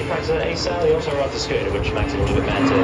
rides an A-Sail, he also rides a scooter, which makes it a little bit mad too.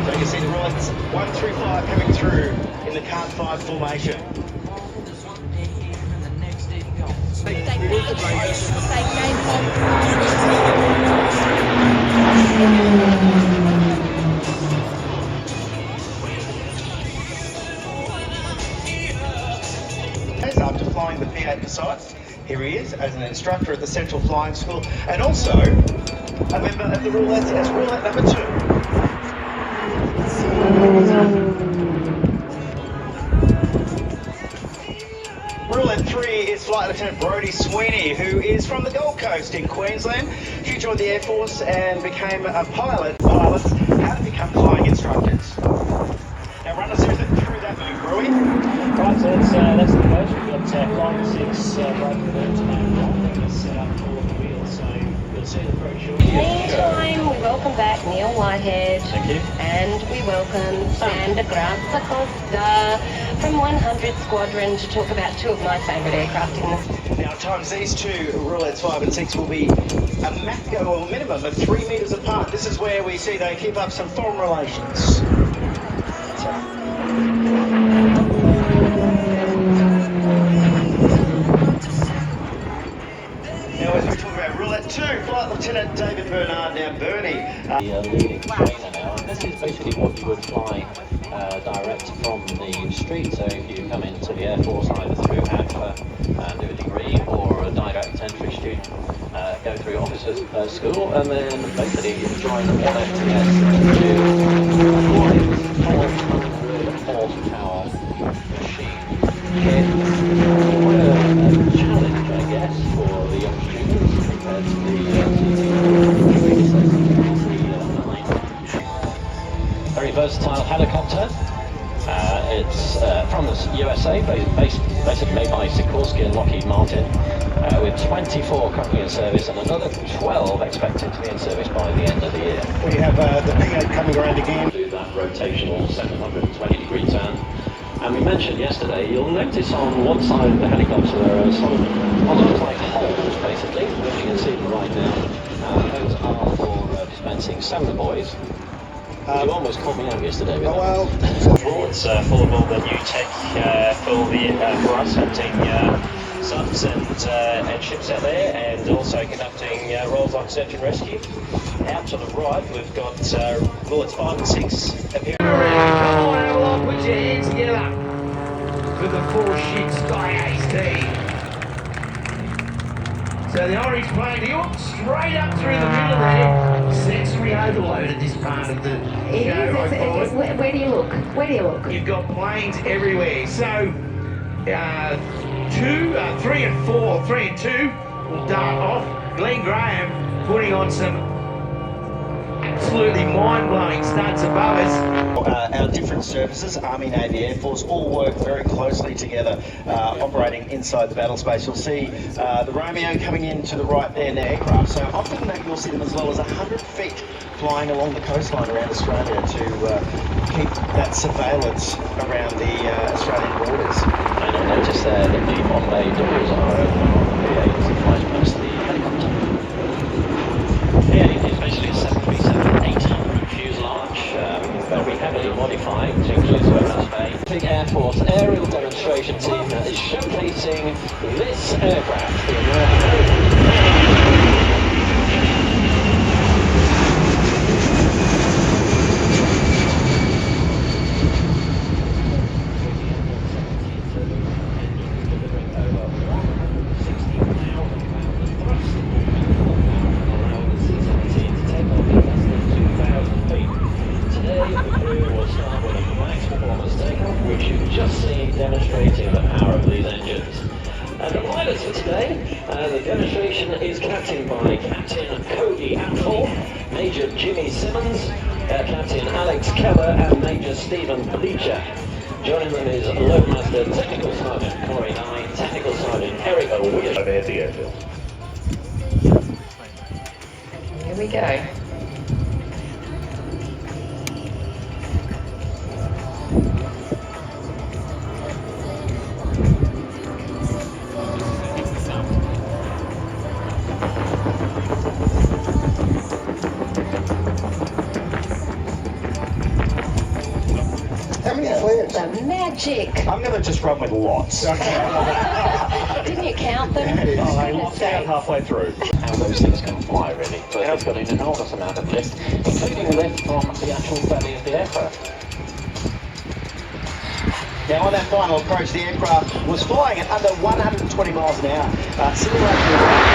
So you can see the Roulettes 1 through 5 coming through in the Card 5 formation. After flying the P8 Poseidon, here he is as an instructor at the Central Flying School and also a member of the Roulettes as Roulette number 2. Roulette 3 is Flight Lieutenant Brodie Sweeney, who is from the Gold Coast in Queensland. She joined the Air Force and became a pilot. Pilots how to become flying instructors. Now run us through that move, Brodie. Right, so that's the coach. We've got flying 6 breaking the to main line. It's set up for the wheels, so you'll see the pro short. Meantime, we welcome back Neil Whitehead. Thank you. And we welcome Sandra Acosta from 100 Squadron to talk about 2 of my favourite aircraft in this. Now, at times these 2 Roulettes 5 and 6 will be a MACO or minimum of 3 metres apart. This is where we see they keep up some foreign relations. Now, as we talk about Roulette 2, Flight Lieutenant David Bernard. Now, Bernie. The leading trainer now, and this is basically what you would fly direct from the street. So if you come into the Air Force either through ADFA and do a degree, or a direct entry student, go through officers school, and then basically join the 1FTS to fly this 400 horsepower machine. It's quite a challenge, I guess, for the young students compared to the very versatile helicopter. It's from the USA, basically made by Sikorsky and Lockheed Martin, with 24 currently in service and another 12 expected to be in service by the end of the year. We have the P8 coming around again. Do that rotational 720-degree turn. And we mentioned yesterday, you'll notice on one side of the helicopter there are sort of what looks like holes, basically, which you can see right now. Those are for dispensing soda boys. You almost caught me out yesterday with that. It's full of all the new tech for us, hunting subs and ships out there, and also conducting roles like search and rescue. Out to the right, we've got Roulettes 5 and 6 appearing. Come on, AVALON, put your hands together for the 4-shit Sky AT. So the orange plane, he looked straight up through the middle there. Sensory overload at this part of the show, I call it. Where do you look? Where do you look? You've got planes everywhere. So 3 and 4, 3 and 2 will dart off. Glenn Graham putting on some absolutely mind-blowing stunts above us. Our different services, Army, Navy, Air Force, all work very closely together, operating inside the battle space. You'll see the Romeo coming in to the right there in their aircraft. So often you'll see them as low as 100 feet flying along the coastline around Australia to keep that surveillance around the Australian borders. And you'll notice there that the Bombay doors are open on the P8 as it flies past the helicopter. P8 is basically a 737-18 fuselage, very heavily modified to include Warehouse Bay. Big Air Force aerial demonstration team that is showcasing this aircraft in demonstrating the power of these engines. And the pilots for today, the demonstration is captained by Captain Cody Apfel, Major Jimmy Simmons, Captain Alex Keller and Major Stephen Bleacher. Joining them is Globemaster Technical Sergeant Corey Nye, Technical Sergeant Eric O'Williams. Over at the airfield. Here we go. The magic. I'm going to just run with lots. Didn't you count them? Oh, I Goodness lost out sakes. halfway through. How those things can fly, really. But they've got an enormous amount of lift, including lift from the actual belly of the aircraft. Now on that final approach, the aircraft was flying at under 120 miles an hour. Simulating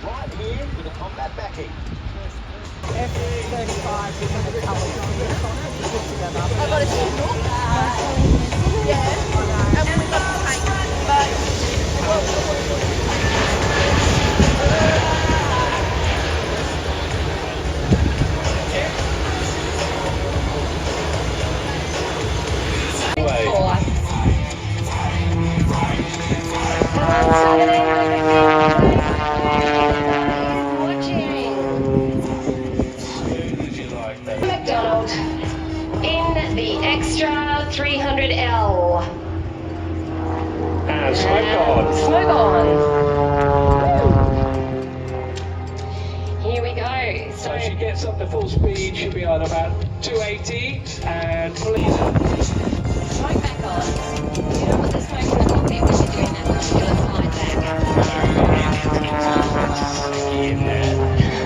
right here with a combat backing. F-35 with the colours on it. I've got a signal. Yeah. And we've got the tank. But McDonald in the extra 300L. And smoke on. Smoke on. Here we go. So she gets up to full speed, she'll be on about 280 and please. Smoke back on. You don't want the smoke in the cockpit when you're doing that particular slide back.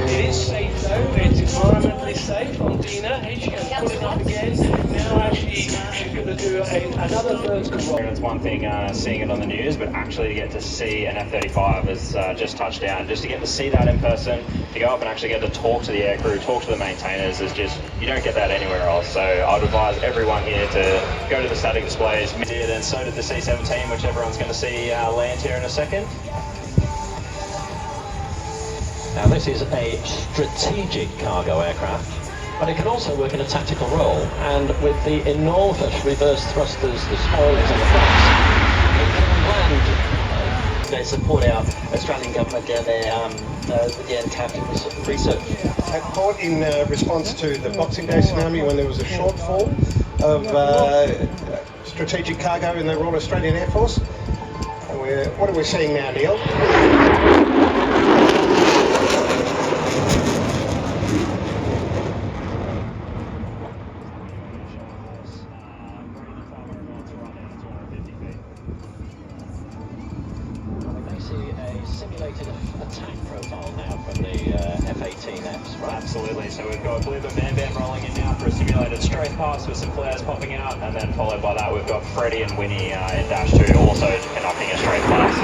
It is safe though, it's environmentally safe on Dina. Here she goes, put it up again. Now actually she's going to do another vertical roll. It's one thing seeing it on the news, but actually to get to see an F-35 has just touched down. Just to get to see that in person, to go up and actually get to talk to the aircrew, talk to the maintainers, is just, you don't get that anywhere else. So I would advise everyone here to go to the static displays. And so did the C-17, which everyone's going to see land here in a second. Now this is a strategic cargo aircraft, but it can also work in a tactical role, and with the enormous reverse thrusters, the spoilers and the flaps, it can land. They support our Australian government down there with the Antarctic research. I caught in response to the Boxing Day tsunami when there was a shortfall of strategic cargo in the Royal Australian Air Force. And what are we seeing now, Neil? Simulated attack profile now from the F-18Fs, right? Absolutely, so we've got Blue Bam rolling in now for a simulated straight pass with some flares popping out, and then followed by that we've got Freddie and Winnie in Dash 2 also conducting a straight pass.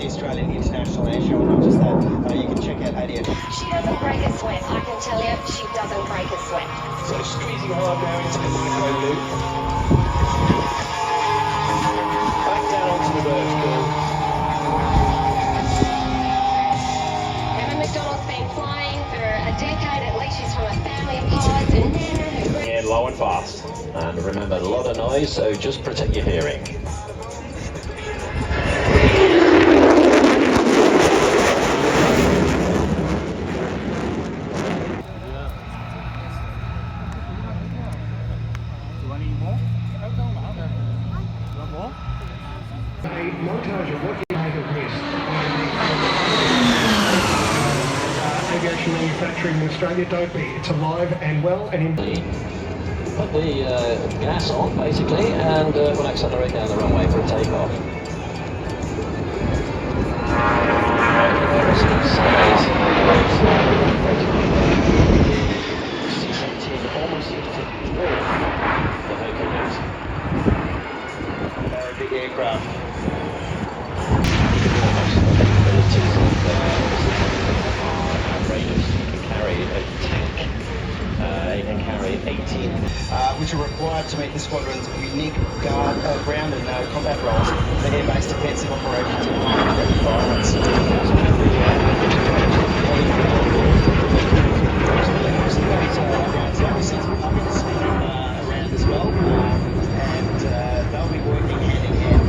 Australian International Airshow, and not just that, you can check out ADF. She doesn't break a sweat, I can tell you, she doesn't break a sweat. So squeezing hard now into the micro loop. Back down onto the vertical. Kevin McDonald's been flying for a decade at least. She's from a family of pilots and And low and fast. And remember, a lot of noise, so just protect your hearing. Montage of what you might have missed aviation manufacturing in Australia. Don't be. It's alive and well and in. Put the gas on, basically, and we'll accelerate down the runway for a takeoff. C-17 almost seems to dwarf the Hercules. They're a big aircraft. Capabilities of outrageous. You can carry a tank, you can carry 18 operations in high violence. Around as well, and they'll be working hand in hand.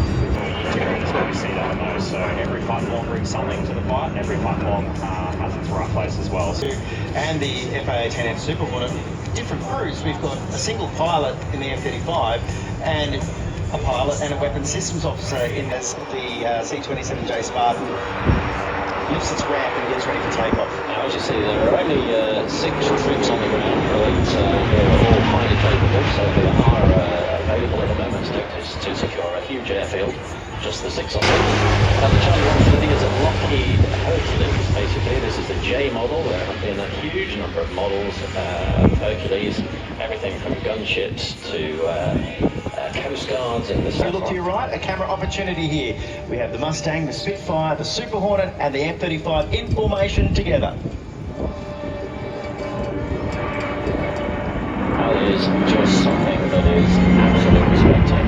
That's where we see that on those. So every platform brings something to the fight, and every platform has its right place as well. And the F-18F Super Hornet, different crews. We've got a single pilot in the F-35 and a pilot and a weapons systems officer in this, the C-27J Spartan lifts its ramp and gets ready for takeoff. Now, as you see, there are only 6 troops on the ground, but they're all highly capable, so they are available at the moment to secure a huge airfield. Just the 6 of them. And the challenge for these is a Lockheed Hercules, basically. This is the J model. There have been a huge number of models of Hercules, everything from gunships to coast guards in the So look to your right, a camera opportunity here. We have the Mustang, the Spitfire, the Super Hornet and the F-35 in formation together. That is just something that is absolutely spectacular.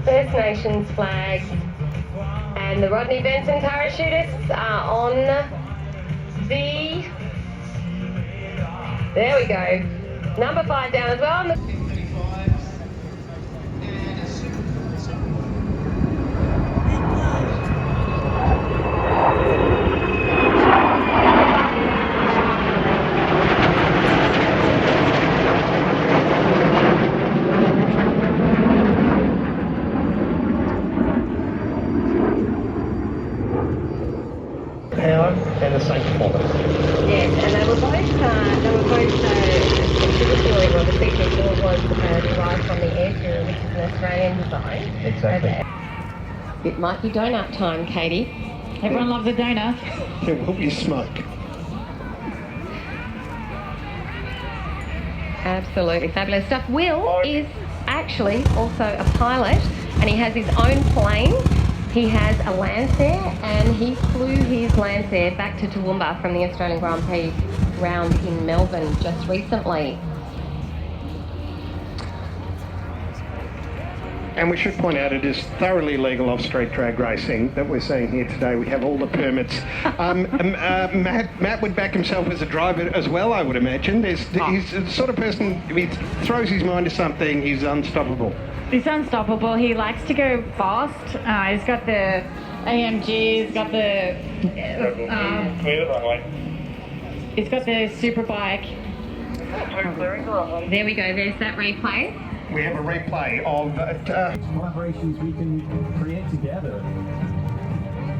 First Nations flags, and the Rodney Benson parachutists are on the, there we go, number 5 down as well. Power and the same performance. Yes, and they were both traditionally, well, the CP4 was derived from the Airshore, which is an Australian design. Exactly. It might be donut time, Katie. Everyone loves a donut. There will be smoke. Absolutely fabulous stuff. Will is actually also a pilot, and he has his own plane. He has a Lancer, and he flew his Lancer back to Toowoomba from the Australian Grand Prix round in Melbourne just recently. And we should point out it is thoroughly legal off-street drag racing that we're seeing here today. We have all the permits. Matt would back himself as a driver as well, I would imagine. He's the sort of person, if he throws his mind to something, he's unstoppable. He's unstoppable. He likes to go fast. He's got the AMG. He's got the. He's got the super bike. There we go. There's that replay. We have a replay of collaborations we can create together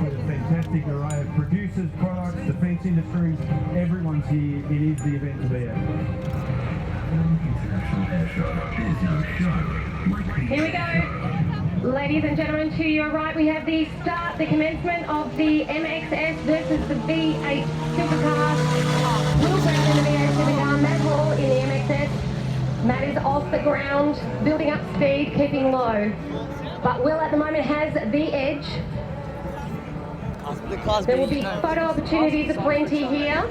with a fantastic array of producers, products, defence industries. Everyone's here. It is the event to be at. International Airshow is your show. Here we go. Ladies and gentlemen, to your right we have the start, the commencement of the MXS versus the V8 Supercar. Will Brown in the V8 Supercar, Matt Hall in the MXS. Matt is off the ground, building up speed, keeping low. But Will at the moment has the edge. There will be photo opportunities aplenty here.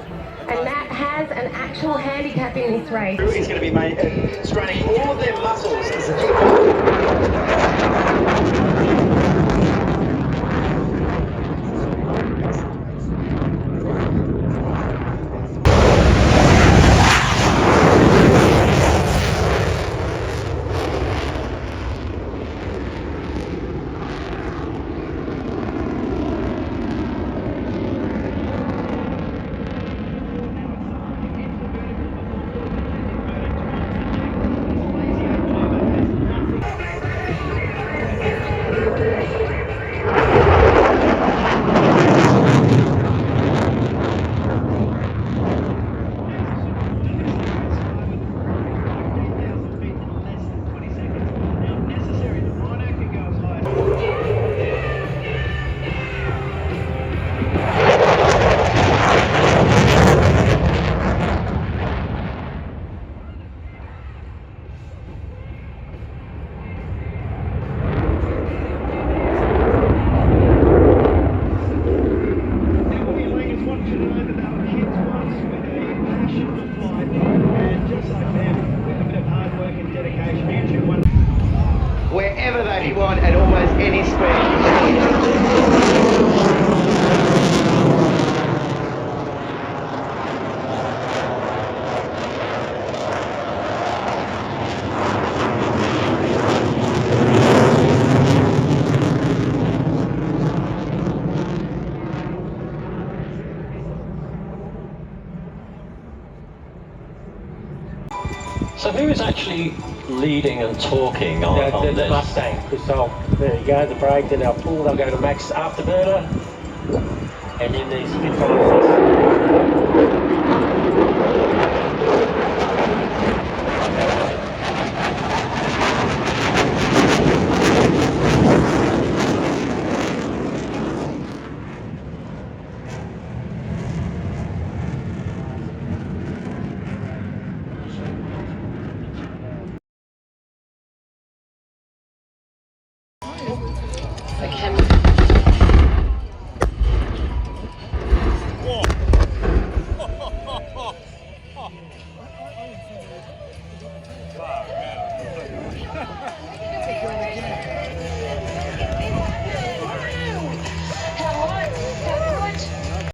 And Matt has an actual handicap in this race. He's going to be straining all of their muscles as a you want at almost any So who is actually leading and talking on The this? Mustang, because there you go, the brake, then they'll pull, they'll go to max afterburner, and then these Spitfires.